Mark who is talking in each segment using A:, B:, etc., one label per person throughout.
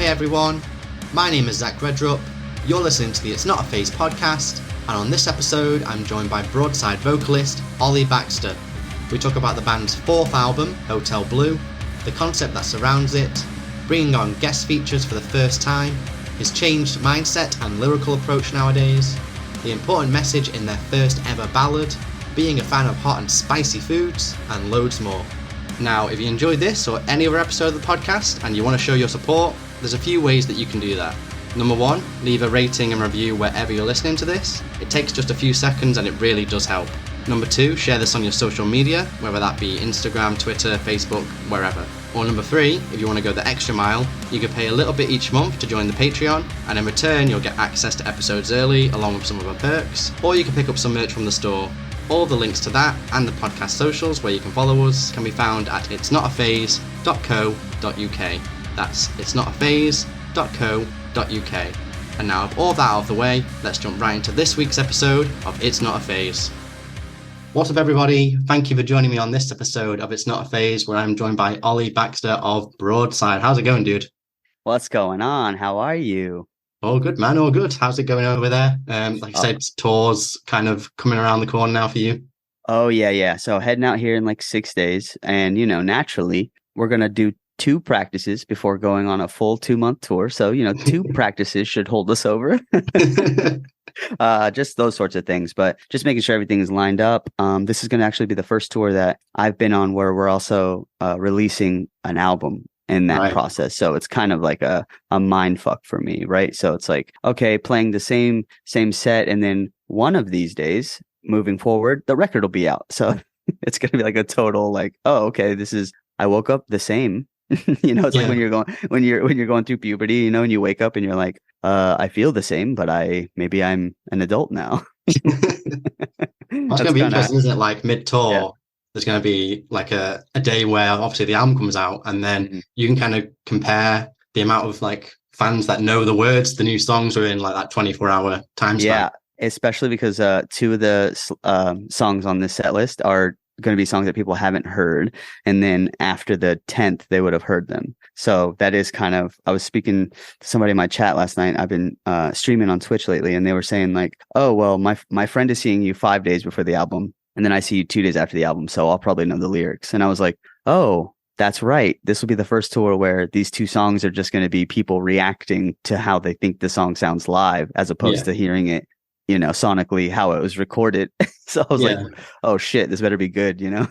A: everyone, my name is REDRUP, you're listening to the It's Not a Phase podcast, and on this episode I'm joined by Broadside vocalist Ollie Baxxter. We talk about the band's fourth album, Hotel Bleu, the concept that surrounds it, bringing on guest features for the first time, his changed mindset and lyrical approach nowadays, the important message in their first ever ballad, being a fan of hot and spicy foods, and loads more. Now, if you enjoyed this or any other episode of the podcast and you want to show your support, there's a few ways that you can do that. Number one, leave a rating and review wherever you're listening to this. It takes just a few seconds and it really does help. Number two, share this on your social media, whether that be Instagram, Twitter, Facebook, wherever. Or number three, if you want to go the extra mile, you can pay a little bit each month to join the Patreon, and in return you'll get access to episodes early along with some other perks, or you can pick up some merch from the store. All the links to that and the podcast socials where you can follow us can be found at itsnotaphase.co.uk. That's itsnotaphase.co.uk. And now with all that out of the way, let's jump right into this week's episode of It's Not a Phase. What's up everybody? Thank you for joining me on this episode of It's Not a Phase, where I'm joined by Ollie Baxxter of Broadside. How's it going, dude?
B: What's going on? How are you?
A: All good, man. All good. How's it going over there? Like I said, tours kind of coming around the corner now for you.
B: Oh, yeah. So heading out here in like 6 days. And, naturally, we're going to do 2 practices before going on a full 2-month tour. So, 2 practices should hold us over. Just those sorts of things. But just making sure everything is lined up. This is going to actually be the first tour that I've been on where we're also releasing an album in that process. So it's kind of like a mind fuck for me, right? So it's like, okay, playing the same set, and then one of these days moving forward, the record will be out. So it's going to be like a total like, oh, okay, I woke up the same. It's like when you're going through puberty, and you wake up and you're like, I feel the same, but maybe I'm an adult now.
A: That's going to be interesting, isn't it? Like mid-tour, there's going to be like a day where obviously the album comes out, and then you can kind of compare the amount of like fans that know the words, the new songs are in like that 24-hour time span.
B: Yeah, especially because 2 of the songs on this set list are going to be songs that people haven't heard, and then after the 10th they would have heard them. So that is kind of, I was speaking to somebody in my chat last night. I've been streaming on Twitch lately, and they were saying like, oh well, my friend is seeing you 5 days before the album, and then I see you 2 days after the album, so I'll probably know the lyrics. And I was like, oh, that's right, this will be the first tour where these 2 songs are just going to be people reacting to how they think the song sounds live, as opposed to hearing it sonically how it was recorded. So I was like, oh shit, this better be good,
A: Well,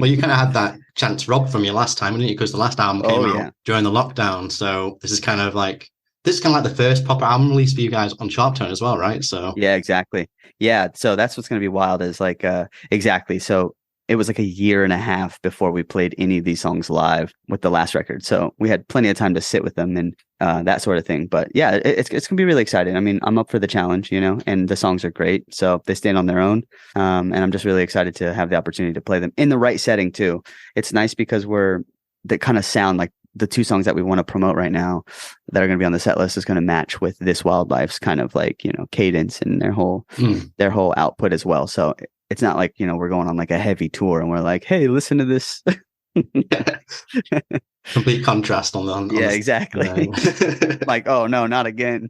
A: you kind of had that chance robbed from you last time, didn't you? Because the last album came out during the lockdown. So this is kind of like the first proper album release for you guys on Sharp Tone as well, right? So
B: yeah, exactly. Yeah. So that's what's going to be wild is like, exactly. So it was like a year and a half before we played any of these songs live with the last record. So we had plenty of time to sit with them and that sort of thing. But yeah, it's going to be really exciting. I mean, I'm up for the challenge, and the songs are great. So they stand on their own. And I'm just really excited to have the opportunity to play them in the right setting too. It's nice because they kind of sound like the 2 songs that we want to promote right now that are going to be on the set list is going to match with This Wildlife's kind of like, cadence and their whole output as well. So it's not like, we're going on like a heavy tour and we're like, hey, listen to this.
A: Complete contrast on
B: yeah, exactly. Like, oh no, not again.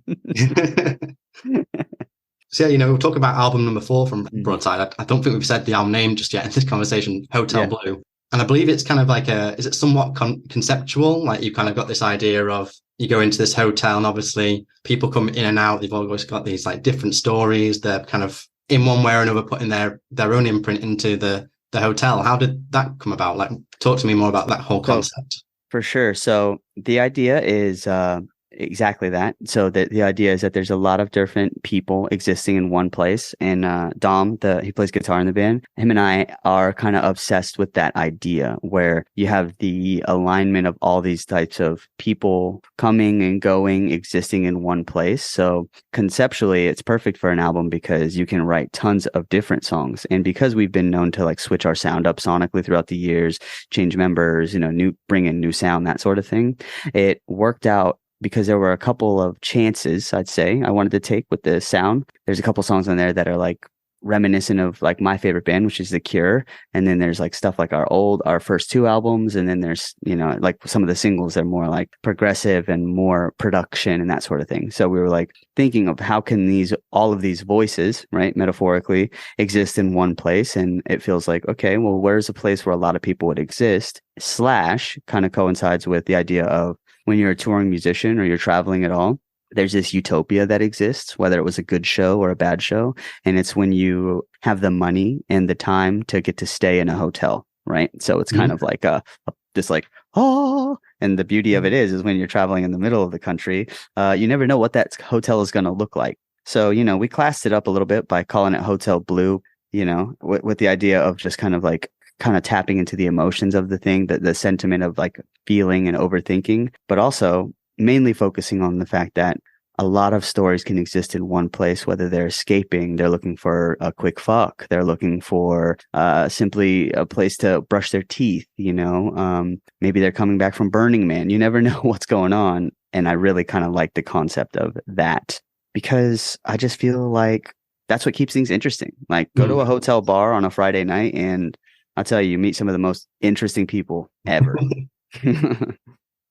A: So we'll talk about album number 4 from Broadside. I don't think we've said the album name just yet in this conversation, Hotel Bleu. And I believe it's kind of like is it somewhat conceptual? Like you kind of got this idea of, you go into this hotel and obviously people come in and out. They've always got these like different stories. They're kind of in one way or another putting their own imprint into the hotel. How did that come about? Like, talk to me more about that whole concept.
B: For sure. So the idea is exactly that. So the idea is that there's a lot of different people existing in one place. And Dom, he plays guitar in the band. Him and I are kind of obsessed with that idea where you have the alignment of all these types of people coming and going, existing in one place. So conceptually, it's perfect for an album because you can write tons of different songs. And because we've been known to like switch our sound up sonically throughout the years, change members, bring in new sound, that sort of thing, it worked out because there were a couple of chances, I'd say, I wanted to take with the sound. There's a couple songs on there that are like reminiscent of like my favorite band, which is The Cure. And then there's like stuff like our first two albums. And then there's, like some of the singles that are more like progressive and more production and that sort of thing. So we were like thinking of how can all of these voices, right, metaphorically exist in one place. And it feels like, okay, well, where's a place where a lot of people would exist / kind of coincides with the idea of when you're a touring musician or you're traveling at all, there's this utopia that exists, whether it was a good show or a bad show. And it's when you have the money and the time to get to stay in a hotel, right? So it's kind of like just like, oh, and the beauty of it is when you're traveling in the middle of the country, you never know what that hotel is going to look like. So, we classed it up a little bit by calling it Hotel Bleu, with the idea of just kind of tapping into the emotions of the thing, the sentiment of like feeling and overthinking, but also mainly focusing on the fact that a lot of stories can exist in one place, whether they're escaping, they're looking for a quick fuck, they're looking for simply a place to brush their teeth, maybe they're coming back from Burning Man. You never know what's going on. And I really kind of like the concept of that because I just feel like that's what keeps things interesting. Like go to a hotel bar on a Friday night and I'll tell you meet some of the most interesting people ever.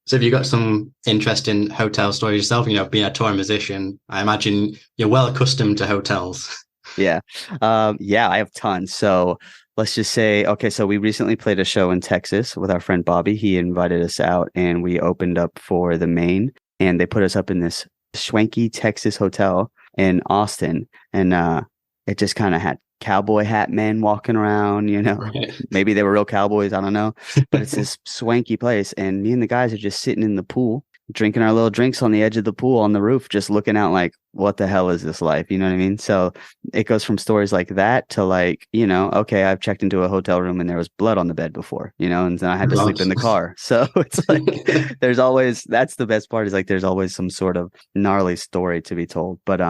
A: So have you got some interest in hotel stories yourself? Being a touring musician, I imagine you're well accustomed to hotels.
B: Yeah. I have tons. So let's just say, okay, so we recently played a show in Texas with our friend Bobby. He invited us out and we opened up for the Maine and they put us up in this swanky Texas hotel in Austin. And it just kind of had cowboy hat men walking around,
A: Right.
B: Maybe they were real cowboys. I don't know, but it's this swanky place. And me and the guys are just sitting in the pool, drinking our little drinks on the edge of the pool on the roof, just looking out like, what the hell is this life? You know what I mean? So it goes from stories like that to like, okay, I've checked into a hotel room and there was blood on the bed before, and then I had to sleep in the car. So it's like, that's the best part is like, there's always some sort of gnarly story to be told. But,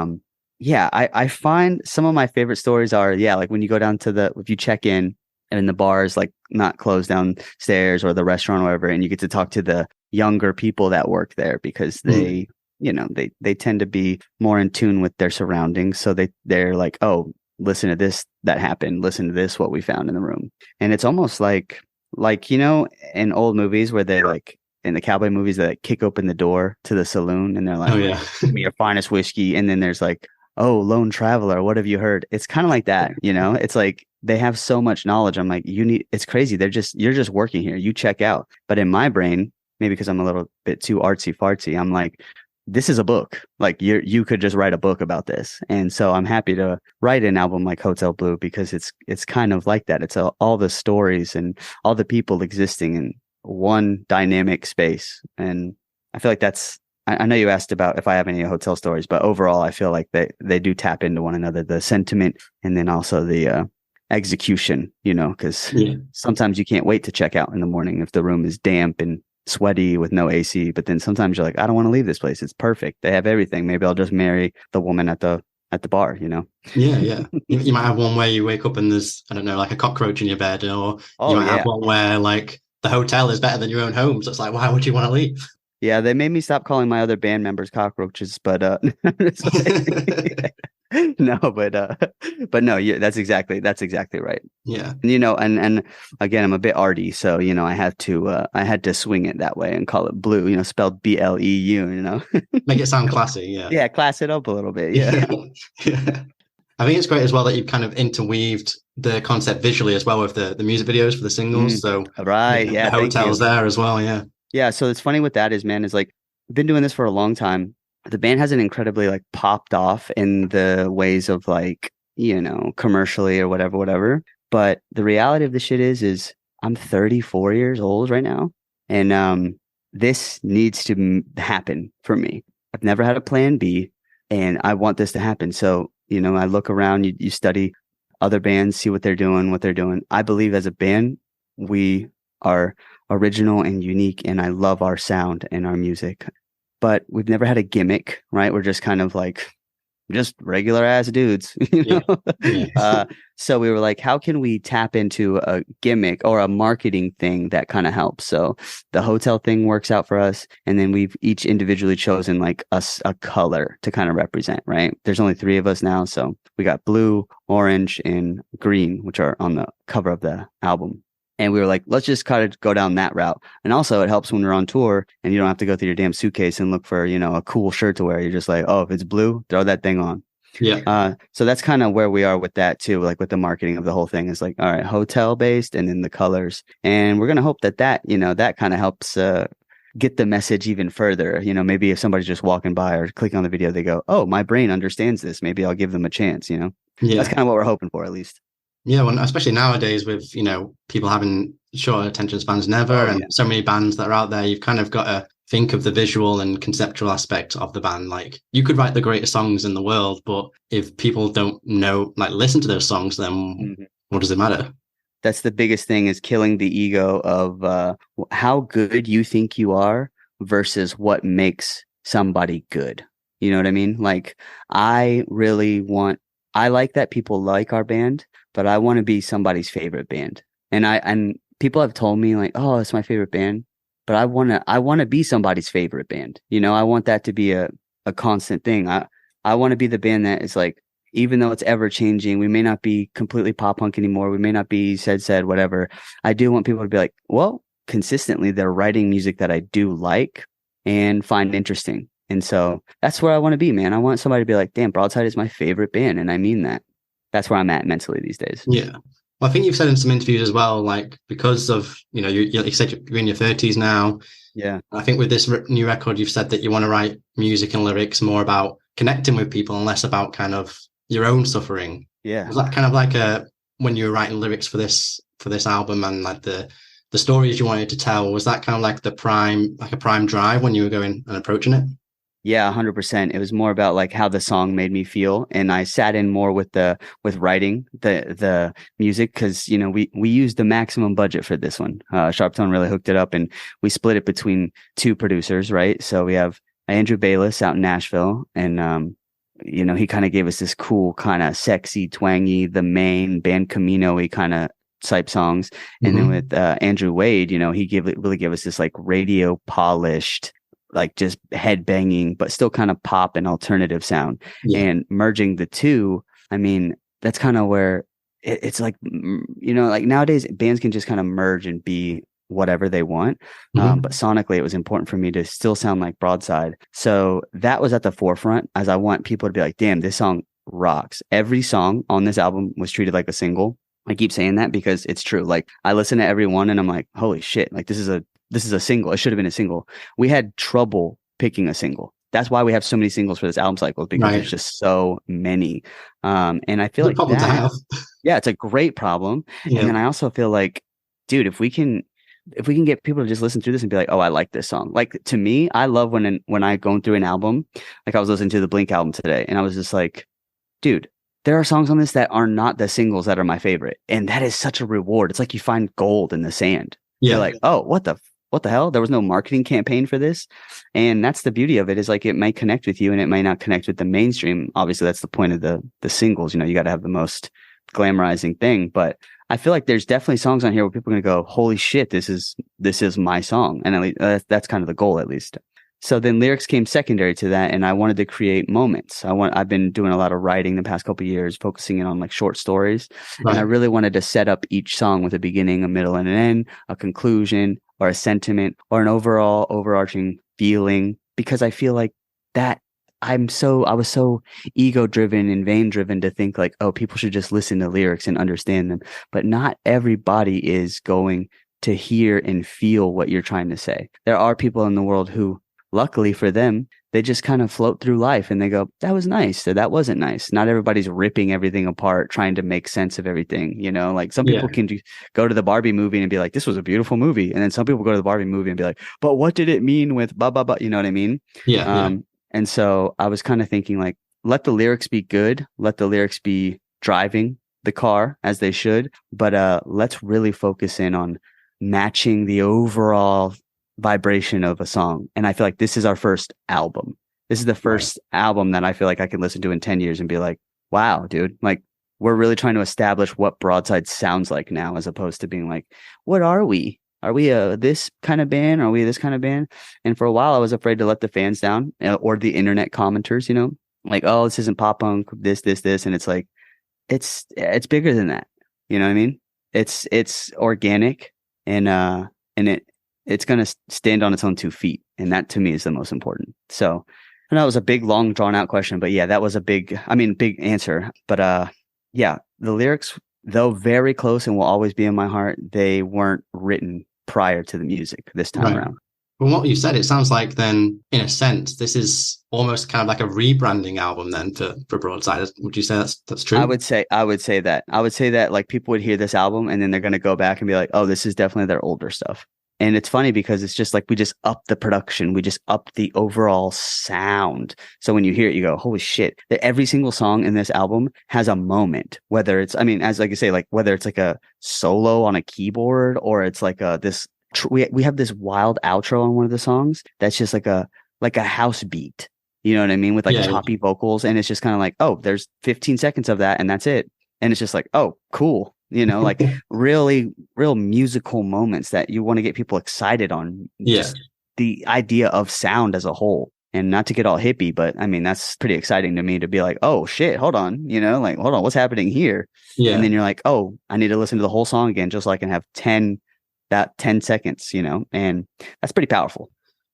B: yeah, I find some of my favorite stories are, like when you go down to if you check in and the bar is like not closed downstairs or the restaurant or whatever, and you get to talk to the younger people that work there because they, they tend to be more in tune with their surroundings. So they're like, oh, listen to this, that happened. Listen to this, what we found in the room. And it's almost like, in old movies where they like, in the cowboy movies that kick open the door to the saloon and they're like,
A: oh yeah,
B: give me your finest whiskey. And then there's like, oh, lone traveler, what have you heard? It's kind of like that, it's like they have so much knowledge. I'm like, it's crazy. You're just working here. You check out. But in my brain, maybe because I'm a little bit too artsy fartsy, I'm like, this is a book. Like you could just write a book about this. And so I'm happy to write an album like Hotel Bleu because it's kind of like that. It's all the stories and all the people existing in one dynamic space. And I feel like I know you asked about if I have any hotel stories, but overall, I feel like they do tap into one another, the sentiment and then also the execution, because sometimes you can't wait to check out in the morning if the room is damp and sweaty with no AC. But then sometimes you're like, I don't want to leave this place. It's perfect. They have everything. Maybe I'll just marry the woman at the bar,
A: Yeah. You might have one where you wake up and there's, I don't know, like a cockroach in your bed, or you might have one where like the hotel is better than your own home. So it's like, why would you want to leave?
B: Yeah, they made me stop calling my other band members cockroaches, but no, but no, that's exactly right.
A: Yeah,
B: and again, I'm a bit arty, so I had to swing it that way and call it Blue, spelled BLEU,
A: make it sound classy.
B: Yeah, class it up a little bit. Yeah.
A: I think it's great as well that you've kind of interweaved the concept visually as well with the music videos for the singles. So
B: right,
A: the hotels there as well.
B: Yeah, so it's funny with that is like I've been doing this for a long time. The band hasn't incredibly like popped off in the ways of like, commercially or whatever. But the reality of the shit is I'm 34 years old right now. And this needs to happen for me. I've never had a plan B and I want this to happen. So, I look around, you study other bands, see what they're doing. I believe as a band, we are original and unique, and I love our sound and our music, but we've never had a gimmick, right? We're just kind of like just regular ass dudes, you know? Yeah. So we were like, how can we tap into a gimmick or a marketing thing that kind of helps? So the hotel thing works out for us. And then we've each individually chosen like a color to kind of represent, right? There's only 3 of us now. So we got blue, orange, and green, which are on the cover of the album. And we were like, let's just kind of go down that route. And also it helps when we're on tour and you don't have to go through your damn suitcase and look for, you know, a cool shirt to wear. You're just like, oh, if it's blue, throw that thing on.
A: Yeah.
B: So that's kind of where we are with that too. Like with the marketing of the whole thing is like, all right, hotel based and then the colors. And we're going to hope that, you know, that kind of helps, get the message even further. You know, maybe if somebody's just walking by or clicking on the video, they go, oh, my brain understands this. Maybe I'll give them a chance, you know? Yeah. That's kind of what we're hoping for, at least.
A: Yeah, well, especially nowadays with, you know, people having short attention spans and so many bands that are out there, you've kind of got to think of the visual and conceptual aspect of the band. Like, you could write the greatest songs in the world, but if people don't know, like, listen to those songs, then what does it matter?
B: That's the biggest thing, is killing the ego of how good you think you are versus what makes somebody good. You know what I mean? Like, I like that people like our band, but I want to be somebody's favorite band. And people have told me like, oh, it's my favorite band, but I want to be somebody's favorite band. You know, I want that to be a constant thing. I want to be the band that is like, even though it's ever changing, we may not be completely pop punk anymore. We may not be said, whatever. I do want people to be like, well, consistently they're writing music that I do like and find interesting. And so that's where I want to be, man. I want somebody to be like, damn, Broadside is my favorite band. And I mean that. That's where I'm at mentally these days.
A: Yeah. Well, I think you've said in some interviews as well, like, because of, you know, you said you're in your 30s now.
B: Yeah.
A: I think with this new record, you've said that you want to write music and lyrics more about connecting with people and less about kind of your own suffering.
B: Yeah.
A: Was that kind of like when you were writing lyrics for this album and like the stories you wanted to tell, was that kind of like a prime drive when you were going and approaching it?
B: Yeah, 100%. It was more about like how the song made me feel, and I sat in more with writing the music, because, you know, we used the maximum budget for this one. Sharptone really hooked it up, and we split it between 2 producers, right? So we have Andrew Bayless out in Nashville, and you know, he kind of gave us this cool kind of sexy, twangy, the main band Camino-y kind of type songs, and then with Andrew Wade, you know, he really gave us this like radio polished, like just head banging, but still kind of pop and alternative sound. And merging the 2, I mean, that's kind of where it's like, you know, like nowadays bands can just kind of merge and be whatever they want. But sonically, it was important for me to still sound like Broadside. So that was at the forefront, as I want people to be like, damn, this song rocks. Every song on this album was treated like a single. I keep saying that because it's true. Like, I listen to every one and I'm like, holy shit, like this is a single. It should have been a single. We had trouble picking a single. That's why we have so many singles for this album cycle, because there's just so many. And I feel like yeah, it's a great problem. Yeah. And then I also feel like, dude, if we can get people to just listen through this and be like, oh, I like this song. Like, to me, I love when I go through an album, like I was listening to the Blink album today, and I was just like, dude, there are songs on this that are not the singles that are my favorite. And that is such a reward. It's like you find gold in the sand. Yeah. You're like, oh, what the hell? There was no marketing campaign for this. And that's the beauty of it, is like, it might connect with you and it might not connect with the mainstream. Obviously, that's the point of the singles. You know, you got to have the most glamorizing thing. But I feel like there's definitely songs on here where people are going to go, holy shit, this is my song. And at least, that's kind of the goal, at least. So then lyrics came secondary to that, and I wanted to create moments. I've been doing a lot of writing the past couple of years, focusing in on like short stories. And I really wanted to set up each song with a beginning, a middle, and an end, a conclusion, or a sentiment, or an overall overarching feeling, because I feel like that I was so ego driven and vain driven to think like, oh, people should just listen to lyrics and understand them. But not everybody is going to hear and feel what you're trying to say. There are people in the world who, luckily for them, they just kind of float through life and they go, that was nice, or that wasn't nice. Not everybody's ripping everything apart, trying to make sense of everything. You know, like some people can go to the Barbie movie and be like, this was a beautiful movie. And then some people go to the Barbie movie and be like, but what did it mean with blah, blah, blah? You know what I mean? Yeah. And so I was kind of thinking like, let the lyrics be good. Let the lyrics be driving the car as they should. But let's really focus in on matching the overall vibration of a song. And I feel like this is our first album. This is the first album that I feel like I can listen to in 10 years and be like, wow, dude, like we're really trying to establish what Broadside sounds like now, as opposed to being like, what are we? Are we this kind of band? Are we this kind of band? And for a while, I was afraid to let the fans down, or the internet commenters, you know, like, oh, this isn't pop punk, this. And it's like, it's bigger than that. You know what I mean? It's organic, and it's going to stand on its own 2 feet. And that to me is the most important. So I know it was a big, long, drawn out question, but yeah, that was a big answer. But yeah, the lyrics, though very close and will always be in my heart, they weren't written prior to the music this time around.
A: From what you said, it sounds like then, in a sense, this is almost kind of like a rebranding album then for Broadside. Would you say that's true?
B: I would say that. I would say that like people would hear this album and then they're going to go back and be like, oh, this is definitely their older stuff. And it's funny because it's just like we just upped the production. We just upped the overall sound. So when you hear it, you go, holy shit. That every single song in this album has a moment, whether it's, I mean, as like I say, like whether it's like a solo on a keyboard or it's like we have this wild outro on one of the songs that's just like a house beat. You know what I mean? With like choppy vocals. And it's just kind of like, oh, there's 15 seconds of that and that's it. And it's just like, oh, cool. You know, like real musical moments that you want to get people excited on. Just the idea of sound as a whole. And not to get all hippie, but I mean, that's pretty exciting to me to be like, oh shit, hold on, you know, like, hold on, what's happening here? Yeah. And then you're like, oh, I need to listen to the whole song again, just so I can have 10 seconds, you know, and that's pretty powerful.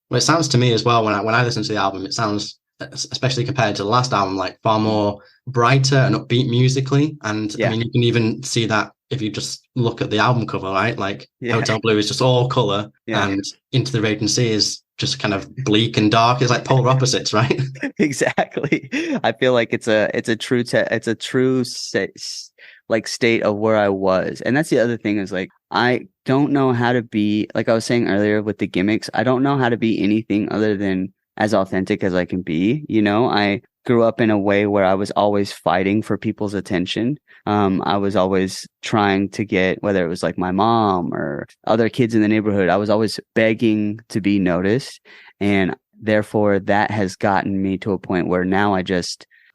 A: Well, it sounds to me as well, when I listen to the album, it sounds, especially compared to the last album, like far more brighter and upbeat musically. And I mean, you can even see that if you just look at the album cover, right? Like Hotel Bleu is just all color, and Into the Raging Sea is just kind of bleak and dark. It's like polar opposites, right?
B: Exactly. I feel like it's a true state of where I was. And that's the other thing, is like, I don't know how to be, like I was saying earlier with the gimmicks, I don't know how to be anything other than as authentic as I can be. You know, I grew up in a way where I was always fighting for people's attention. I was always trying to get, whether it was like my mom or other kids in the neighborhood, I was always begging to be noticed. And therefore that has gotten me to a point where now I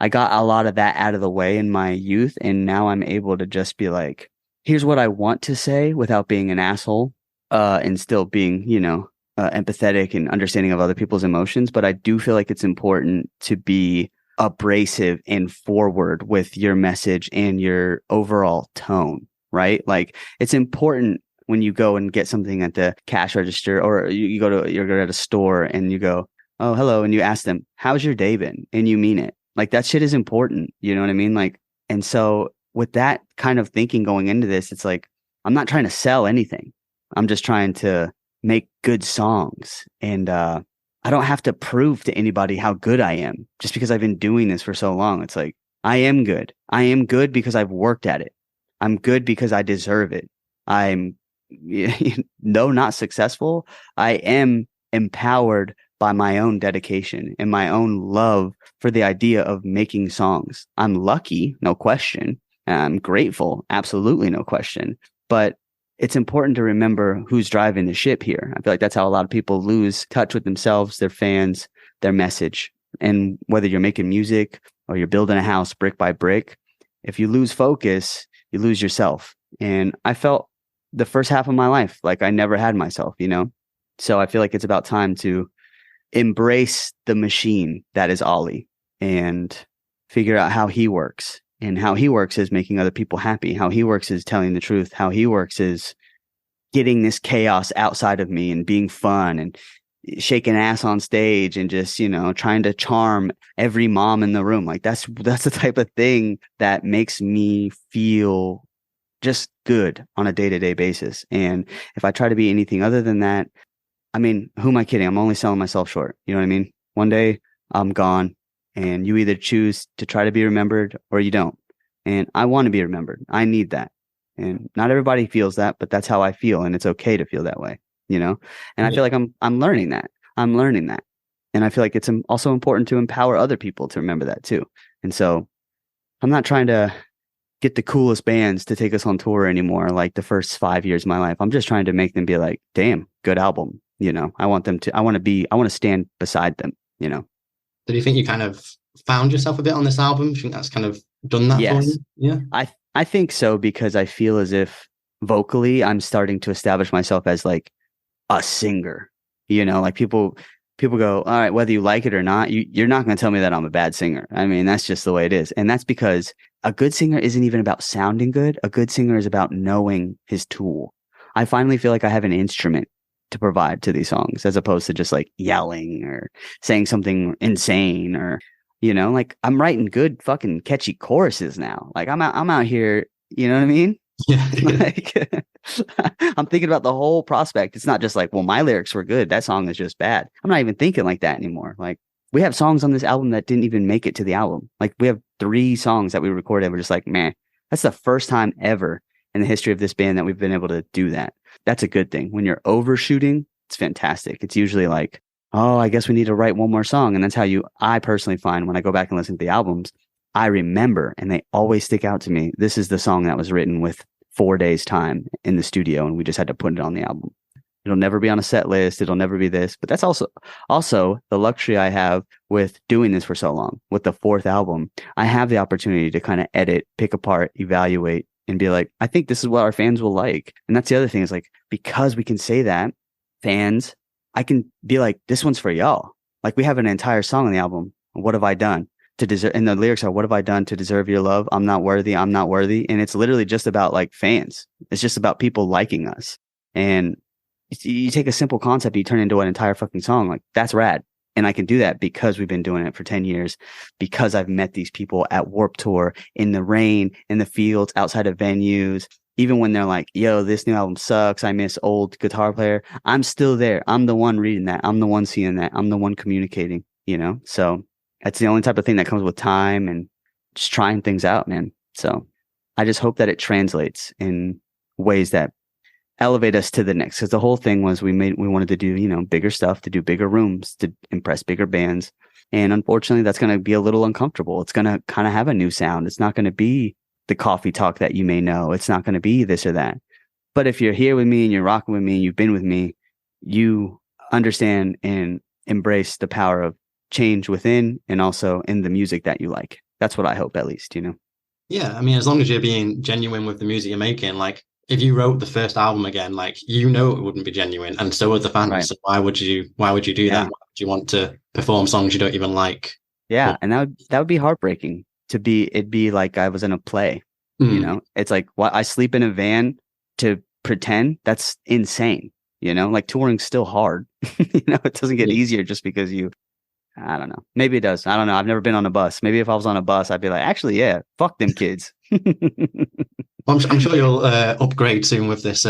B: got a lot of that out of the way in my youth. And now I'm able to just be like, here's what I want to say without being an asshole, and still being, you know, empathetic and understanding of other people's emotions. But I do feel like it's important to be abrasive and forward with your message and your overall tone, right? Like, it's important when you go and get something at the cash register, or you're at a store and you go, oh, hello. And you ask them, how's your day been? And you mean it. Like, that shit is important. You know what I mean? Like, and so with that kind of thinking going into this, it's like, I'm not trying to sell anything. I'm just trying to make good songs. And, I don't have to prove to anybody how good I am just because I've been doing this for so long. It's like, I am good. I am good because I've worked at it. I'm good because I deserve it. I'm, though not successful, I am empowered by my own dedication and my own love for the idea of making songs. I'm lucky, no question. I'm grateful, absolutely no question. But it's important to remember who's driving the ship here. I feel like that's how a lot of people lose touch with themselves, their fans, their message. And whether you're making music or you're building a house brick by brick, if you lose focus, you lose yourself. And I felt the first half of my life like I never had myself, you know? So I feel like it's about time to embrace the machine that is Ollie and figure out how he works. And how he works is making other people happy. How he works is telling the truth. How he works is getting this chaos outside of me and being fun and shaking ass on stage and just, you know, trying to charm every mom in the room. Like, that's the type of thing that makes me feel just good on a day-to-day basis. And if I try to be anything other than that, I mean, who am I kidding? I'm only selling myself short. You know what I mean? One day I'm gone. And you either choose to try to be remembered or you don't. And I want to be remembered. I need that. And not everybody feels that, but that's how I feel. And it's okay to feel that way, you know? And I feel like I'm learning that. I'm learning that. And I feel like it's also important to empower other people to remember that too. And so I'm not trying to get the coolest bands to take us on tour anymore, like the first 5 years of my life. I'm just trying to make them be like, damn, good album. You know, I want to stand beside them, you know?
A: do you think you kind of found yourself a bit on this album? Do you think that's kind of done that for you?
B: Yes.
A: Yeah.
B: I think so, because I feel as if vocally I'm starting to establish myself as like a singer. Like people go, all right, whether you like it or not, you're not going to tell me that I'm a bad singer. I mean, that's just the way it is. And that's because a good singer isn't even about sounding good. A good singer is about knowing his tool. I finally feel like I have an instrument to provide to these songs, as opposed to just like yelling or saying something insane, or like I'm writing good fucking catchy choruses now. Like I'm out here, you know what I mean?
A: Yeah.
B: Like I'm thinking about the whole prospect. It's not just like, well, my lyrics were good, that song is just bad. I'm not even thinking like that anymore. Like we have songs on this album that didn't even make it to the album. Like we have 3 songs that we recorded. We're just like, man, that's the first time ever in the history of this band that we've been able to do that. That's a good thing. When you're overshooting, it's fantastic. It's usually like, oh, I guess we need to write one more song. And that's how I personally find when I go back and listen to the albums, I remember, and they always stick out to me. This is the song that was written with 4 days time in the studio, and we just had to put it on the album. It'll never be on a set list. It'll never be this, but that's also the luxury I have with doing this for so long. With the 4th album, I have the opportunity to kind of edit, pick apart, evaluate, and be like, I think this is what our fans will like. And that's the other thing, is like, because we can say that, fans, I can be like, this one's for y'all. Like we have an entire song on the album. What have I done to deserve? And the lyrics are, what have I done to deserve your love? I'm not worthy. I'm not worthy. And it's literally just about like fans. It's just about people liking us. And you take a simple concept, you turn it into an entire fucking song. Like that's rad. And I can do that because we've been doing it for 10 years, because I've met these people at Warped Tour, in the rain, in the fields, outside of venues. Even when they're like, yo, this new album sucks, I miss old guitar player, I'm still there. I'm the one reading that. I'm the one seeing that. I'm the one communicating, So that's the only type of thing that comes with time and just trying things out, man. So I just hope that it translates in ways that elevate us to the next. Because the whole thing was we wanted to do, bigger stuff, to do bigger rooms, to impress bigger bands. And unfortunately, that's going to be a little uncomfortable. It's going to kind of have a new sound. It's not going to be the coffee talk that you may know. It's not going to be this or that. But if you're here with me and you're rocking with me and you've been with me, you understand and embrace the power of change within and also in the music that you like. That's what I hope, at least,
A: Yeah, I mean, as long as you're being genuine with the music you're making, like if you wrote the first album again, like it wouldn't be genuine, and so would the fans. Right. So why would you do that? Why would you want to perform songs you don't even like?
B: Yeah, and that would be heartbreaking. It'd be like I was in a play. It's like, what, I sleep in a van to pretend? That's insane. Like touring's still hard. It doesn't get easier just because I don't know. Maybe it does. I don't know. I've never been on a bus. Maybe if I was on a bus, I'd be like, actually, yeah, fuck them kids.
A: I'm sure you'll upgrade soon with this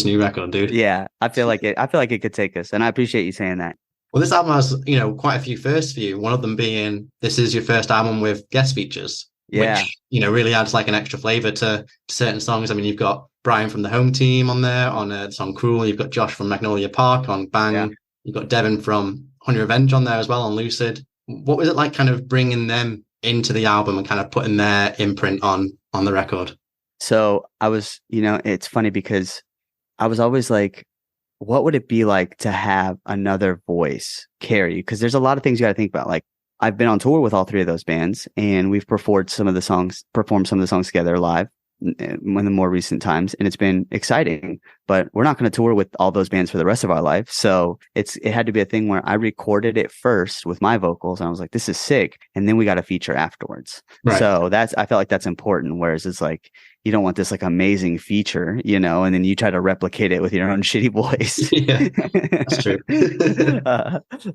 A: new record, dude.
B: Yeah, I feel like it could take us, and I appreciate you saying that.
A: Well, this album has, quite a few firsts for you. One of them being, this is your first album with guest features, which, really adds like an extra flavor to certain songs. I mean, you've got Brian from the Home Team on there on the song Cruel. You've got Josh from Magnolia Park on Bang. Yeah. You've got Devin from Honey Revenge on there as well on Lucid. What was it like kind of bringing them into the album and kind of putting their imprint on the record?
B: So I was, it's funny because I was always like, what would it be like to have another voice carry? Because there's a lot of things you got to think about. Like, I've been on tour with all 3 of those bands, and we've performed some of the songs together live in the more recent times, and it's been exciting. But we're not going to tour with all those bands for the rest of our life, so it had to be a thing where I recorded it first with my vocals, and I was like, this is sick, and then we got a feature afterwards. Right. So I felt like that's important. Whereas it's like, you don't want this like amazing feature, and then you try to replicate it with your own shitty voice. Yeah, that's true.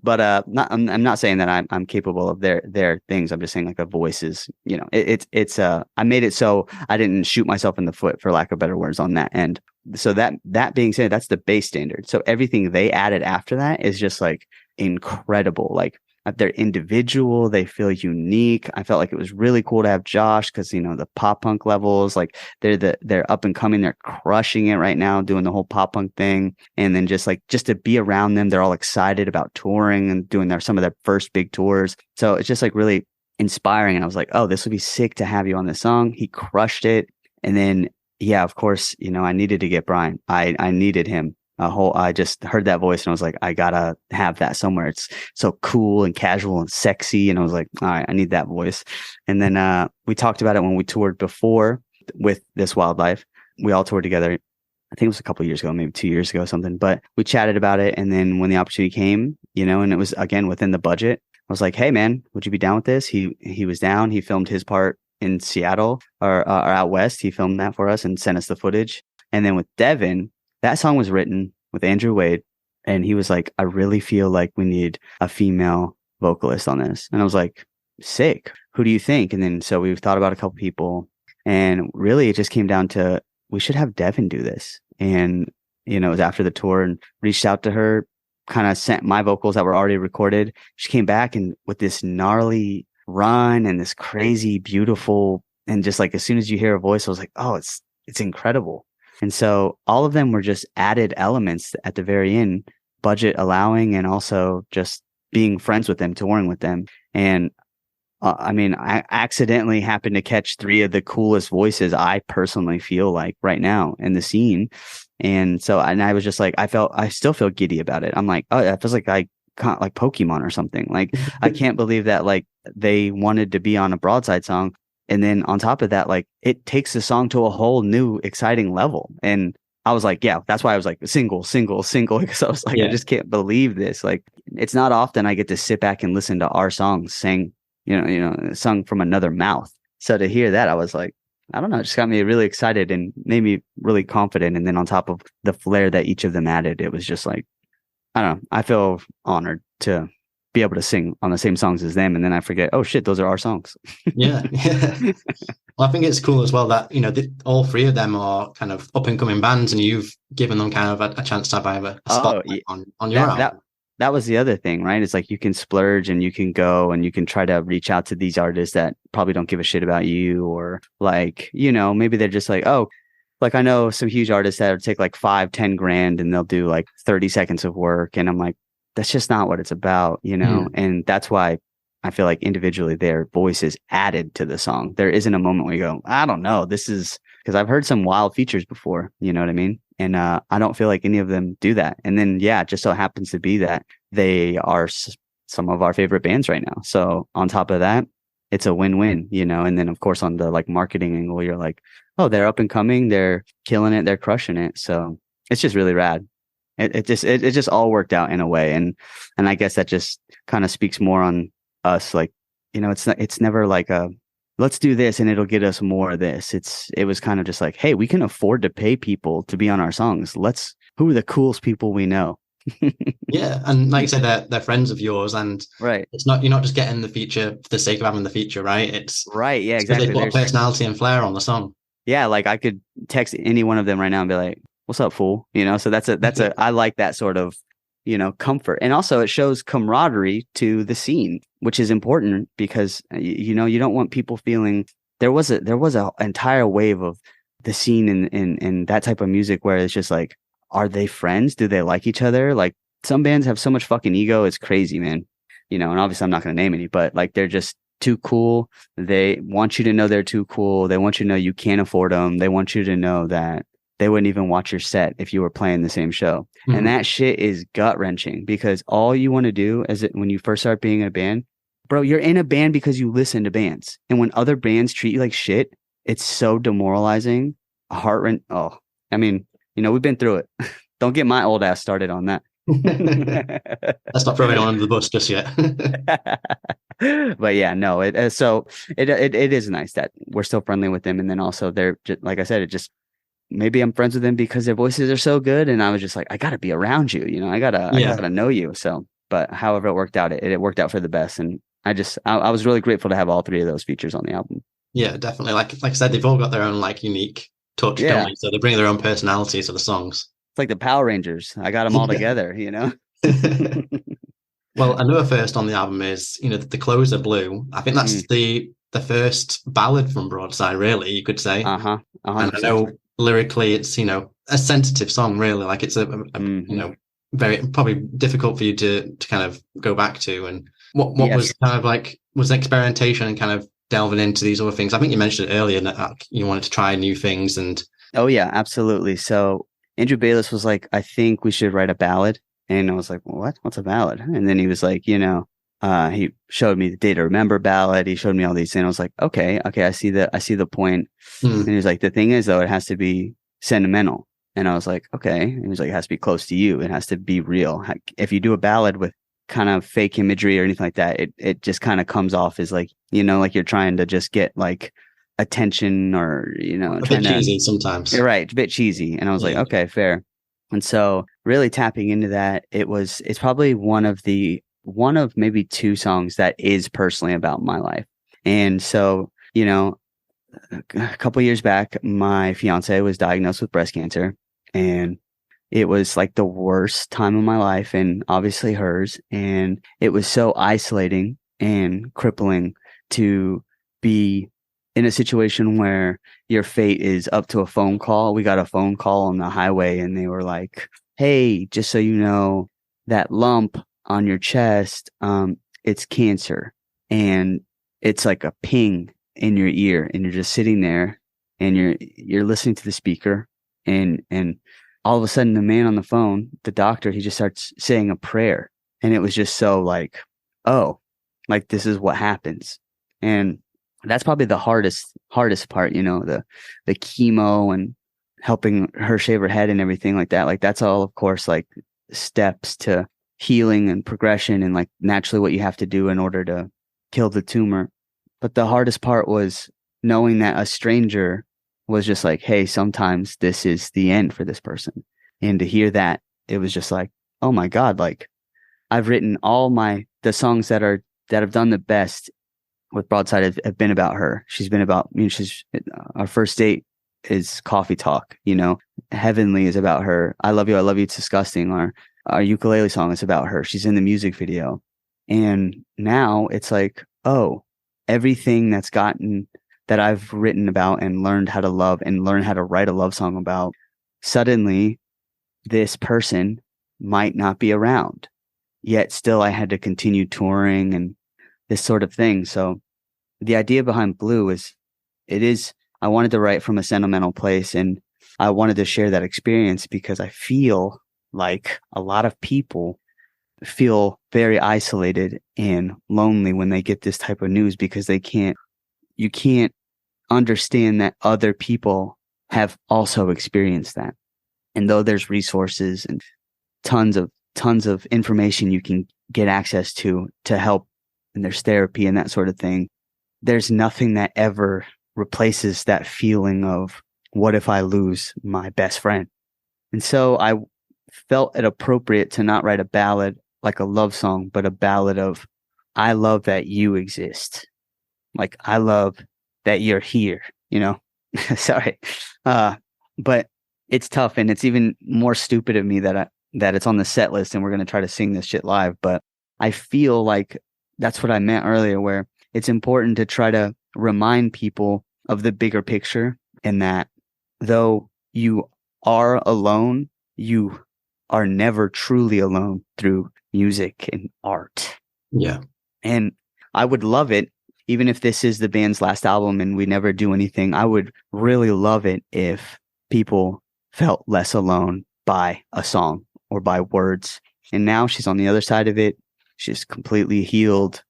B: But I'm not saying that I'm capable of their things. I'm just saying like a voice is, it's I made it so I didn't shoot myself in the foot, for lack of better words, on that end. So that being said, that's the base standard. So everything they added after that is just like incredible. Like, they're individual, they feel unique. I felt like it was really cool to have Josh because, the pop punk levels, like they're up and coming, they're crushing it right now, doing the whole pop punk thing. And then just to be around them, they're all excited about touring and doing some of their first big tours. So it's just like really inspiring. And I was like, oh, this would be sick to have you on this song. He crushed it. And then, yeah, of course, I needed to get Brian. I needed him. I just heard that voice and I was like, I gotta have that somewhere. It's so cool and casual and sexy. And I was like, all right, I need that voice. And then we talked about it when we toured before with This Wildlife. We all toured together. I think it was a couple of years ago, maybe 2 years ago or something, but we chatted about it. And then when the opportunity came, and it was again within the budget, I was like, hey man, would you be down with this? He was down. He filmed his part in Seattle or out west. He filmed that for us and sent us the footage. And then with Devin, that song was written with Andrew Wade, and he was like, I really feel like we need a female vocalist on this. And I was like, sick. Who do you think? And then so we've thought about a couple people, and really it just came down to we should have Devin do this. And it was after the tour, and reached out to her, kind of sent my vocals that were already recorded. She came back and with this gnarly run and this crazy, beautiful, and just like as soon as you hear her voice, I was like, oh, it's incredible. And so all of them were just added elements at the very end, budget allowing, and also just being friends with them, touring with them. And I accidentally happened to catch 3 of the coolest voices I personally feel like right now in the scene. And so, and I was just like, I still feel giddy about it. I'm like, oh, it feels like I can't, like Pokemon or something. Like, I can't believe that like they wanted to be on a Broadside song. And then on top of that, like it takes the song to a whole new exciting level. And I was like, yeah, that's why I was like single, because I was like, I just can't believe this. Like, it's not often I get to sit back and listen to our songs sang, sung from another mouth. So to hear that, I was like, I don't know, it just got me really excited and made me really confident. And then on top of the flair that each of them added, it was just like, I don't know, I feel honored to be able to sing on the same songs as them, and then I forget, oh shit, those are our songs.
A: Yeah. Well, I think it's cool as well that all 3 of them are kind of up and coming bands, and you've given them kind of a chance to have a spotlight on your album.
B: That was the other thing, right? It's like you can splurge and you can go and you can try to reach out to these artists that probably don't give a shit about you, or like, maybe they're just like, oh, like I know some huge artists that take like 5-10 grand and they'll do like 30 seconds of work, and I'm like, that's just not what it's about, And that's why I feel like individually their voice is added to the song. There isn't a moment where you go, I don't know, this is, because I've heard some wild features before, you know what I mean? And I don't feel like any of them do that. And then, yeah, it just so happens to be that they are some of our favorite bands right now. So on top of that, it's a win-win, And then of course on the like marketing angle, you're like, oh, they're up and coming, they're killing it, they're crushing it. So it's just really rad. It just all worked out in a way, and I guess that just kind of speaks more on us. Like, it's never like a let's do this and it'll get us more of this. It was kind of just like, hey, we can afford to pay people to be on our songs. Who are the coolest people we know?
A: Yeah, and like you said, they're friends of yours, and
B: right.
A: You're not just getting the feature for the sake of having the feature, right? It's
B: right, yeah, exactly.
A: They put a personality and flair on the song.
B: Yeah, like I could text any one of them right now and be like, what's up, fool? So that's I like that sort of, comfort. And also it shows camaraderie to the scene, which is important because, you don't want people feeling there was a entire wave of the scene in that type of music where it's just like, are they friends? Do they like each other? Like some bands have so much fucking ego. It's crazy, man. And obviously I'm not going to name any, but like, they're just too cool. They want you to know they're too cool. They want you to know you can't afford them. They want you to know that they wouldn't even watch your set if you were playing the same show. Mm-hmm. And that shit is gut wrenching because all you want to do is when you first start being in a band, bro, you're in a band because you listen to bands. And when other bands treat you like shit, it's so demoralizing. Oh, I mean, we've been through it. Don't get my old ass started on that.
A: Let's not throw anyone under the bus just yet.
B: But yeah, no, it is nice that we're still friendly with them. And then also they're just, like I said, maybe I'm friends with them because their voices are so good. And I was just like, I gotta be around you, I gotta know you. So, but however it worked out, it worked out for the best. And I was really grateful to have all 3 of those features on the album. Yeah,
A: definitely. Like I said, they've all got their own like unique touch, don't they? So they bring their own personality to the songs.
B: It's like the Power Rangers. I got them all together,
A: Well, another first on the album is, the closer Blue. I think that's the very ballad from Broadside, really, you could say. And I know lyrically it's, a sensitive song, really. Like it's a very probably difficult for you to kind of go back to. And what was kind of like, was experimentation and kind of delving into these other things? I think you mentioned it earlier that you wanted to try new things and...
B: Oh, yeah, absolutely. So Andrew Bayless was like, I think we should write a ballad. And I was like, what? What's a ballad? And then he was like, he showed me the Day to Remember ballad. He showed me all these things. I was like, okay, I see the point. And he was like, the thing is though, it has to be sentimental. And I was like, okay. And he was like, it has to be close to you. It has to be real. If you do a ballad with kind of fake imagery or anything like that, it just kind of comes off as like, like you're trying to just get like attention or,
A: a bit cheesy sometimes.
B: You're right. A bit cheesy. And I was like, okay, fair. And so really tapping into that, it's probably one of maybe two songs that is personally about my life. And so, a couple years back, my fiance was diagnosed with breast cancer, and it was like the worst time of my life, and obviously hers. And it was so isolating and crippling to be in a situation where your fate is up to a phone call. We got a phone call on the highway, and they were like, hey, just so you know, that lump on your chest, it's cancer. And it's like a ping in your ear, and you're just sitting there and you're listening to the speaker, and all of a sudden the man on the phone, the doctor, he just starts saying a prayer. And it was just so like, oh, like this is what happens. And that's probably the hardest part, the chemo and helping her shave her head and everything like that. Like that's all, of course, like steps to healing and progression and like naturally what you have to do in order to kill the tumor. But the hardest part was knowing that a stranger was just like, hey, sometimes this is the end for this person. And to hear that, it was just like, oh my God, like I've written the songs that have done the best with Broadside have been about her. She's been about, our first date is Coffee Talk, Heavenly is about her. I Love You, It's Disgusting. Our ukulele song is about her. She's in the music video. And now it's like, oh, everything that I've written about and learned how to love and learn how to write a love song about, suddenly this person might not be around. Yet still I had to continue touring and this sort of thing. So the idea behind Blue I wanted to write from a sentimental place, and I wanted to share that experience because I feel like a lot of people feel very isolated and lonely when they get this type of news because you can't understand that other people have also experienced that. And though there's resources and tons of information you can get access to help, and there's therapy and that sort of thing, there's nothing that ever replaces that feeling of what if I lose my best friend. And so I felt it appropriate to not write a ballad like a love song, but a ballad of, I love that you exist. Like, I love that you're here, sorry. But it's tough, and it's even more stupid of me that it's on the set list and we're going to try to sing this shit live. But I feel like that's what I meant earlier, where it's important to try to remind people of the bigger picture, and that though you are alone, you are never truly alone through music and art.
A: Yeah.
B: And I would love it, even if this is the band's last album and we never do anything, I would really love it if people felt less alone by a song or by words. And now she's on the other side of it. She's completely healed,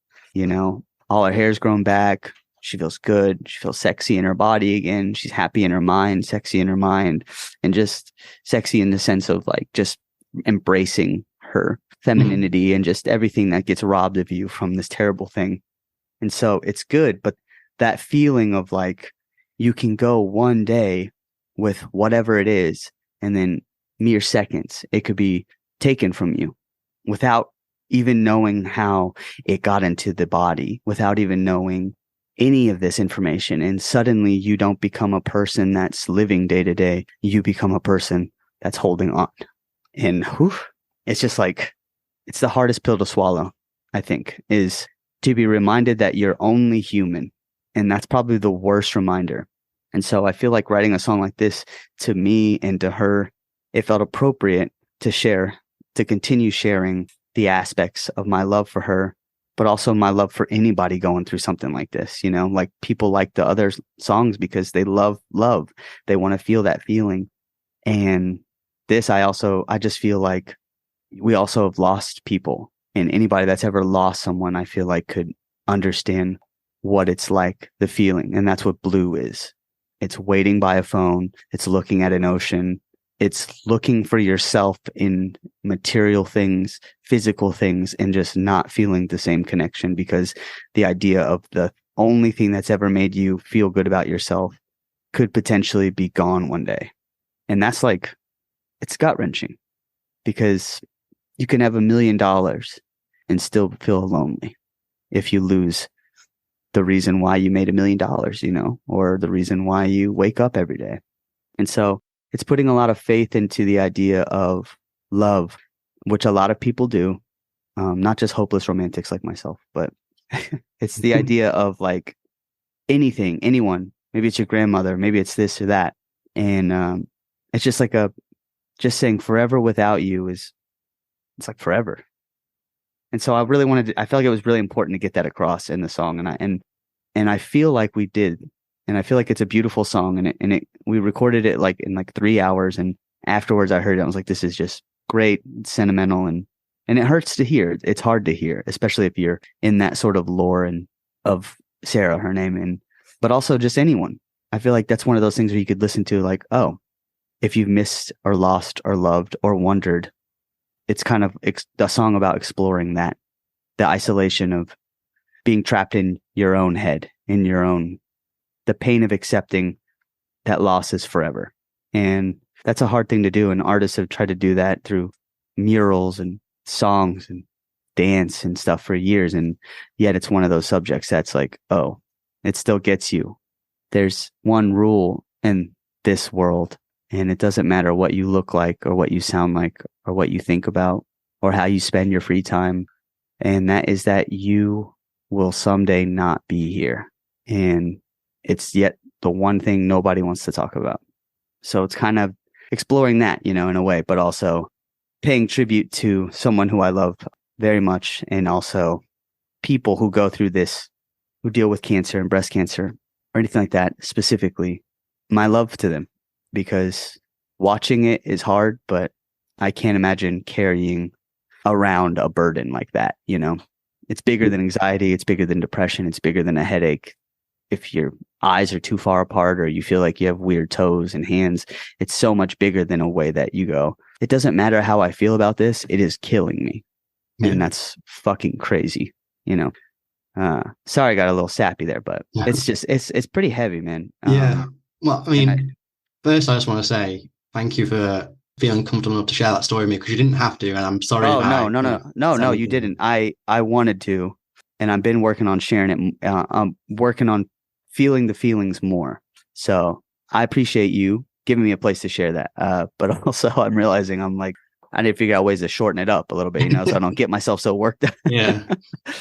B: all her hair's grown back. She feels good. She feels sexy in her body again. She's happy in her mind, sexy in her mind, and just sexy in the sense of like just embracing her femininity and just everything that gets robbed of you from this terrible thing. And so it's good. But that feeling of like, you can go one day with whatever it is, and then mere seconds, it could be taken from you without even knowing how it got into the body, without even knowing any of this information. And suddenly you don't become a person that's living day to day. You become a person that's holding on. And it's just like, it's the hardest pill to swallow, I think, is to be reminded that you're only human. And that's probably the worst reminder. And so I feel like writing a song like this, to me and to her, it felt appropriate to continue sharing the aspects of my love for her, but also my love for anybody going through something like this. Like people like the other songs because they love. They want to feel that feeling. And this, I just feel like we also have lost people, and anybody that's ever lost someone, I feel like could understand what it's like, the feeling. And that's what Blue is. It's waiting by a phone. It's looking at an ocean. It's looking for yourself in material things, physical things, and just not feeling the same connection, because the idea of the only thing that's ever made you feel good about yourself could potentially be gone one day. And that's like, it's gut-wrenching, because you can have $1 million and still feel lonely if you lose the reason why you made $1 million, you know, or the reason why you wake up every day. And so it's putting a lot of faith into the idea of love, which a lot of people do, not just hopeless romantics like myself, but it's the idea of like anything, anyone. Maybe it's your grandmother, maybe it's this or that. And it's just like just saying forever without you it's like forever. And so I felt like it was really important to get that across in the song. And I feel like we did. And I feel like it's a beautiful song, and we recorded it like in like 3 hours. And afterwards I heard it, I was like, this is just great, sentimental, and it hurts to hear. It's hard to hear, especially if you're in that sort of lore and of Sarah, her name, but also just anyone. I feel like that's one of those things where you could listen to like, oh, if you've missed or lost or loved or wondered, it's kind of a song about exploring that, the isolation of being trapped in your own head, in your own, the pain of accepting that loss is forever. And that's a hard thing to do. And artists have tried to do that through murals and songs and dance and stuff for years. And yet it's one of those subjects that's like, oh, it still gets you. There's one rule in this world, and it doesn't matter what you look like or what you sound like or what you think about or how you spend your free time. And that is that you will someday not be here. And it's yet the one thing nobody wants to talk about. So it's kind of exploring that, you know, in a way, but also paying tribute to someone who I love very much, and also people who go through this, who deal with cancer and breast cancer or anything like that, specifically my love to them, because watching it is hard, but I can't imagine carrying around a burden like that. You know, it's bigger than anxiety. It's bigger than depression. It's bigger than a headache. If your eyes are too far apart or you feel like you have weird toes and hands, it's so much bigger than a way that you go, it doesn't matter how I feel about this. It is killing me. Yeah. And that's fucking crazy, you know? Sorry, I got a little sappy there, but it's just, it's pretty heavy, man.
A: Yeah. Well, I mean, first I just want to say thank you for feeling comfortable enough to share that story with me, because you didn't have to, and I'm sorry.
B: Oh, no, you didn't. I wanted to, and I've been working on sharing it. I'm working on feeling the feelings more. So I appreciate you giving me a place to share that. But also I'm realizing I'm like, I need to figure out ways to shorten it up a little bit, you know, so I don't get myself so worked up.
A: Yeah.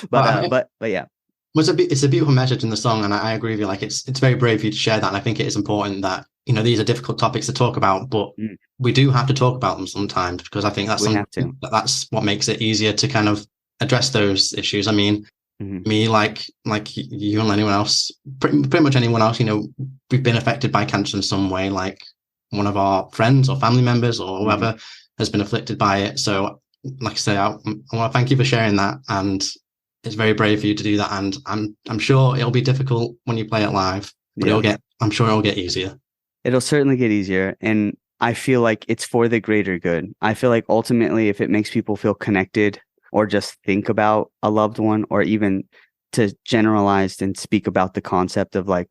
B: but yeah.
A: Well, it's a beautiful message in the song, and I agree with you. Like, it's very brave of you to share that, and I think it is important that, you know, these are difficult topics to talk about, but we do have to talk about them sometimes, because I think that's what makes it easier to kind of address those issues. I mean, me, like you and anyone else, pretty much anyone else, you know, we've been affected by cancer in some way. Like, one of our friends or family members or whoever has been afflicted by it. So, like I say, I want to thank you for sharing that, and it's very brave for you to do that. And I'm sure it'll be difficult when you play it live, but I'm sure it'll get easier.
B: It'll certainly get easier. And I feel like it's for the greater good. I feel like ultimately, if it makes people feel connected or just think about a loved one, or even to generalize and speak about the concept of like,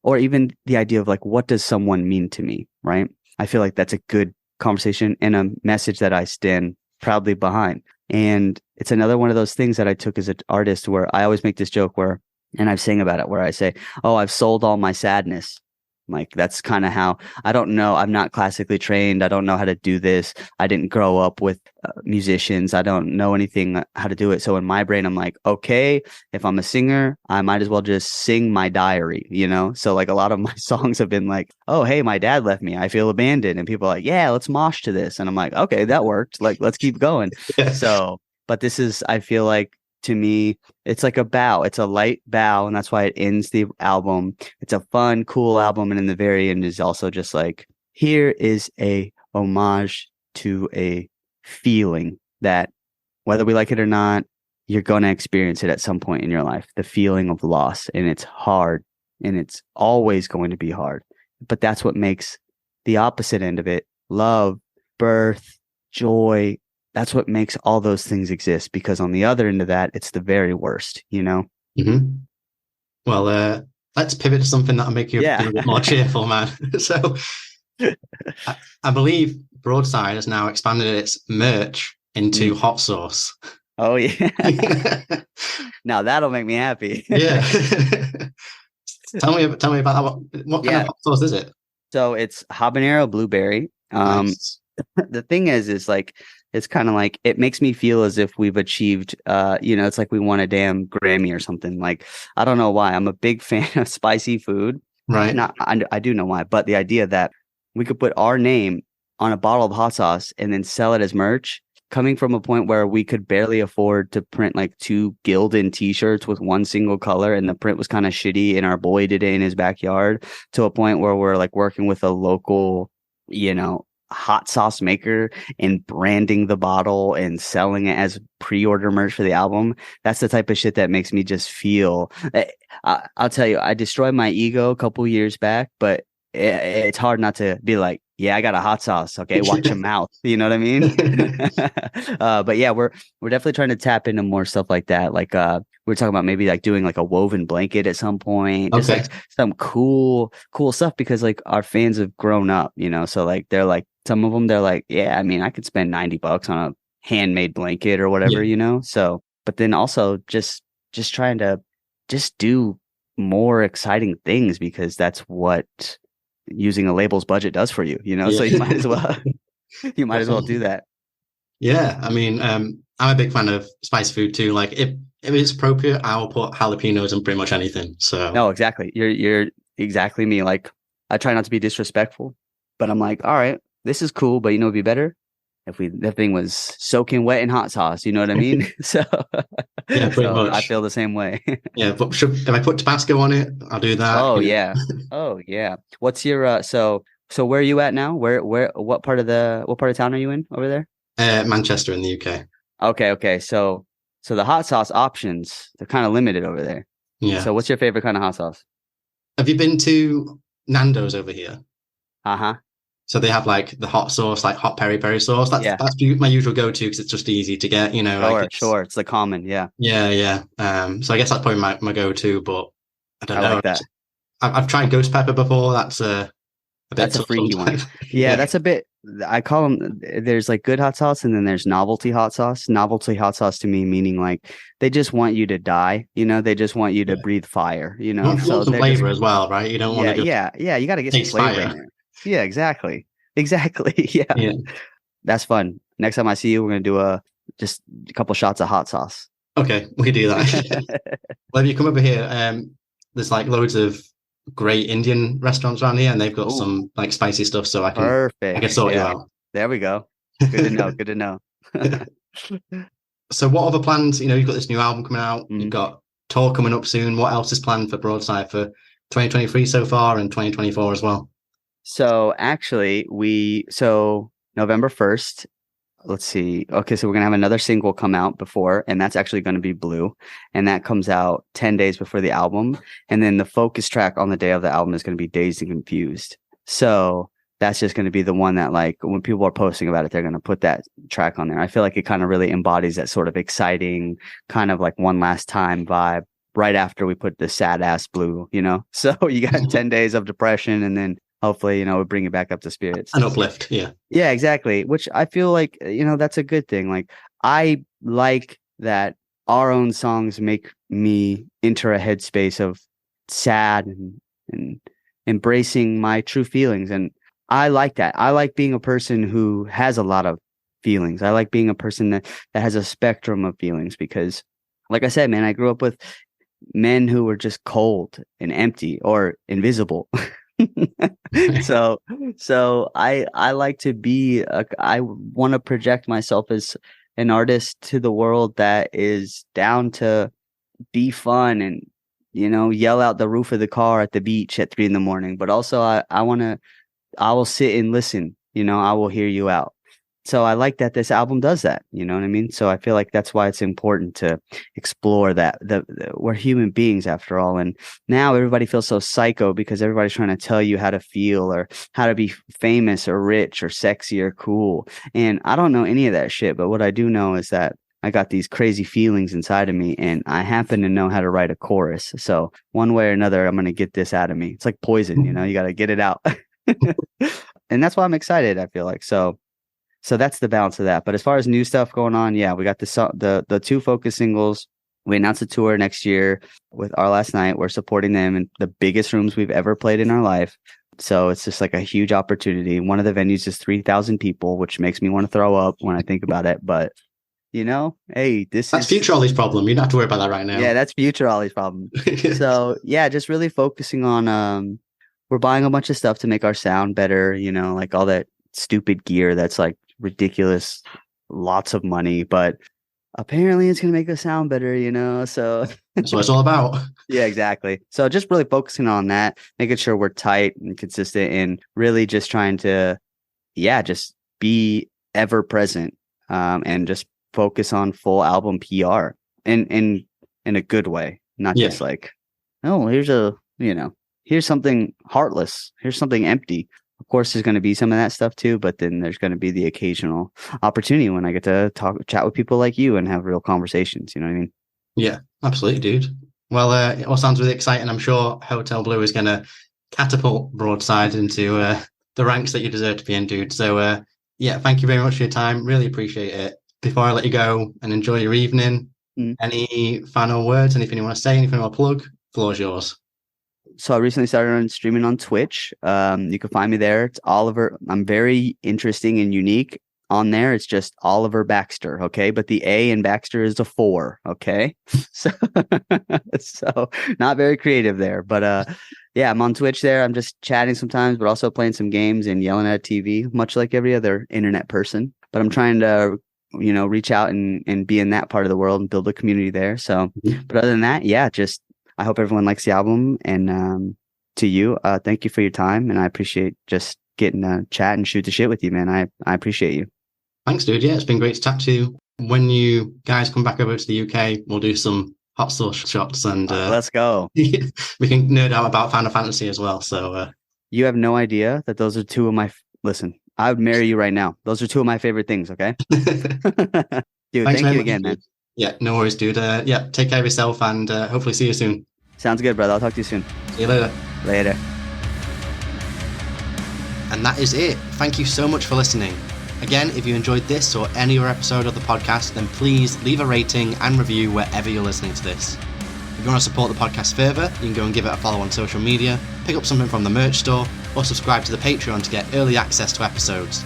B: or even the idea of like, what does someone mean to me? Right. I feel like that's a good conversation and a message that I stand proudly behind. And it's another one of those things that I took as an artist, where I always make this joke where, and I've sang about it, where I say, oh, I've sold all my sadness. Like, that's kind of how, I don't know. I'm not classically trained. I don't know how to do this. I didn't grow up with musicians. I don't know anything how to do it. So in my brain, I'm like, okay, if I'm a singer, I might as well just sing my diary, you know? So like, a lot of my songs have been like, oh, hey, my dad left me. I feel abandoned. And people are like, yeah, let's mosh to this. And I'm like, okay, that worked. Like, let's keep going. So, but this is, I feel like, to me, it's like a bow. It's a light bow, and that's why it ends the album. It's a fun, cool album, and in the very end is also just like, here is a homage to a feeling that, whether we like it or not, you're going to experience it at some point in your life. The feeling of loss, and it's hard, and it's always going to be hard. But that's what makes the opposite end of it, love, birth, joy. That's what makes all those things exist, because on the other end of that, it's the very worst, you know?
A: Mm-hmm. Well, let's pivot to something that'll make you feel a bit more cheerful, man. So I believe Broadside has now expanded its merch into hot sauce.
B: Oh, yeah. Now that'll make me happy.
A: Yeah. Tell me about that. What kind of hot sauce is it?
B: So it's habanero blueberry.
A: Nice.
B: The thing is like, it's kind of like, it makes me feel as if we've achieved, it's like we won a damn Grammy or something. Like, I don't know why. I'm a big fan of spicy food.
A: Right.
B: I do know why, but the idea that we could put our name on a bottle of hot sauce and then sell it as merch, coming from a point where we could barely afford to print like 2 Gildan t-shirts with one single color, and the print was kind of shitty, and our boy did it in his backyard, to a point where we're like working with a local, hot sauce maker and branding the bottle and selling it as pre-order merch for the album. That's the type of shit that makes me just feel, I'll tell you, I destroyed my ego a couple years back, but it's hard not to be like, yeah, I got a hot sauce. Okay, watch your mouth. You know what I mean? But yeah, we're definitely trying to tap into more stuff like that. Like we're talking about maybe like doing like a woven blanket at some point. Just like some cool stuff, because like our fans have grown up, so like they're like, some of them, they're like, yeah, I mean, I could spend $90 on a handmade blanket or whatever, So, but then also just trying to just do more exciting things, because that's what using a label's budget does for you, so you might as well do that.
A: Yeah, I mean, I'm a big fan of spicy food too. Like, if it's appropriate, I will put jalapenos in pretty much anything. So
B: no, exactly, you're exactly me. Like, I try not to be disrespectful, but I'm like, all right, this is cool, but it'd be better if that thing was soaking wet in hot sauce. You know what I mean? So
A: yeah, pretty much.
B: I feel the same way.
A: Yeah, but if I put Tabasco on it, I'll do that.
B: Oh yeah. Oh yeah. What's your so where are you at now? What part of town are you in over there?
A: Manchester in the UK.
B: Okay. So the hot sauce options, they're kind of limited over there.
A: Yeah.
B: So what's your favorite kind of hot sauce?
A: Have you been to Nando's over here?
B: Uh-huh.
A: So they have like the hot sauce, like hot peri sauce. That's my usual go-to, because it's just easy to get,
B: Sure. It's the common, yeah.
A: Yeah. So I guess that's probably my go-to, but I don't know.
B: Like that.
A: I've tried ghost pepper before. That's a
B: freaky one. Yeah, that's a bit. I call them. There's like good hot sauce, and then there's novelty hot sauce. Novelty hot sauce to me meaning like they just want you to die. They just want you to breathe fire.
A: You want some flavor as well, right? You don't want to.
B: Yeah. You got to get some flavor in there. Yeah, exactly. Yeah. That's fun. Next time I see you, we're gonna do just a couple shots of hot sauce.
A: Okay, we can do that. Well, if you come over here, there's like loads of great Indian restaurants around here, and they've got some like spicy stuff, so I can sort you out.
B: There we go. Good to know.
A: So what other plans? You've got this new album coming out. Mm-hmm. You've got tour coming up soon. What else is planned for Broadside for 2023 so far, and 2024 as well?
B: So actually, November 1st, let's see. Okay, so we're going to have another single come out before, and that's actually going to be Blue. And that comes out 10 days before the album. And then the focus track on the day of the album is going to be Dazed and Confused. So that's just going to be the one that, like, when people are posting about it, they're going to put that track on there. I feel like it kind of really embodies that sort of exciting, kind of like one last time vibe right after we put the sad ass Blue, So you got 10 days of depression, and then hopefully, we bring it back up to spirits.
A: An uplift, yeah.
B: Yeah, exactly. Which I feel like, that's a good thing. Like, I like that our own songs make me enter a headspace of sad and embracing my true feelings. And I like that. I like being a person who has a lot of feelings. I like being a person that has a spectrum of feelings, because, like I said, man, I grew up with men who were just cold and empty or invisible. So I like to be I want to project myself as an artist to the world that is down to be fun and yell out the roof of the car at the beach at 3 a.m, but also I will sit and listen I will hear you out. So I like that this album does that, you know what I mean? So I feel like that's why it's important to explore that. We're human beings after all. And now everybody feels so psycho because everybody's trying to tell you how to feel or how to be famous or rich or sexy or cool. And I don't know any of that shit. But what I do know is that I got these crazy feelings inside of me, and I happen to know how to write a chorus. So one way or another, I'm going to get this out of me. It's like poison, you got to get it out. And that's why I'm excited, I feel like. So that's the balance of that. But as far as new stuff going on, yeah, we got the 2 focus singles. We announced a tour next year with Our Last Night. We're supporting them in the biggest rooms we've ever played in our life. So it's just like a huge opportunity. One of the venues is 3,000 people, which makes me want to throw up when I think about it. But hey, that's
A: future Ollie's problem. You don't have to worry about that right now.
B: Yeah, that's future Ollie's problem. So yeah, just really focusing on we're buying a bunch of stuff to make our sound better, like all that stupid gear that's like ridiculous, lots of money, but apparently it's gonna make us sound better, so
A: that's what it's all about.
B: Yeah, exactly. So just really focusing on that, making sure we're tight and consistent, and really just trying to just be ever present, and just focus on full album PR in a good way, not just like, oh, here's something heartless, here's something empty. Of course, there's going to be some of that stuff too, but then there's going to be the occasional opportunity when I get to chat with people like you and have real conversations. You know what I mean?
A: Yeah, absolutely, dude. Well, it all sounds really exciting. I'm sure Hotel Bleu is going to catapult Broadside into the ranks that you deserve to be in, dude. So, thank you very much for your time. Really appreciate it. Before I let you go and enjoy your evening, any final words, anything you want to say, anything you want to plug? The floor is yours.
B: So I recently started streaming on Twitch. You can find me there. It's Oliver. I'm very interesting and unique on there. It's just Oliver Baxxter. Okay. But the A in Baxter is a 4. Okay. So not very creative there, but, I'm on Twitch there. I'm just chatting sometimes, but also playing some games and yelling at TV, much like every other internet person. But I'm trying to, reach out and be in that part of the world and build a community there. So, but other than that, I hope everyone likes the album, and to you, thank you for your time, and I appreciate just getting to chat and shoot the shit with you, man. I appreciate you.
A: Thanks, dude. Yeah, it's been great to chat to you. When you guys come back over to the UK, we'll do some hot sauce shots, and
B: let's go.
A: We can nerd out about Final Fantasy as well. So
B: you have no idea that those are 2 of my. Listen, I would marry you right now. Those are 2 of my favorite things. Okay, dude. Thanks, thank you again, man.
A: Yeah, no worries, dude. Take care of yourself, and hopefully see you soon.
B: Sounds good, brother. I'll talk to you soon.
A: See you later.
B: Later.
A: And that is it. Thank you so much for listening. Again, if you enjoyed this or any other episode of the podcast, then please leave a rating and review wherever you're listening to this. If you want to support the podcast further, you can go and give it a follow on social media, pick up something from the merch store, or subscribe to the Patreon to get early access to episodes.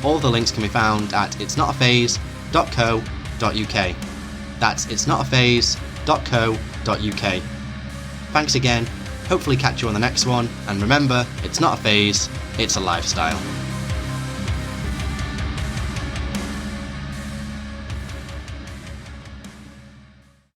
A: All of the links can be found at itsnotaphase.co.uk. That's itsnotaphase.co.uk. Thanks again, hopefully catch you on the next one, and remember, it's not a phase, it's a lifestyle.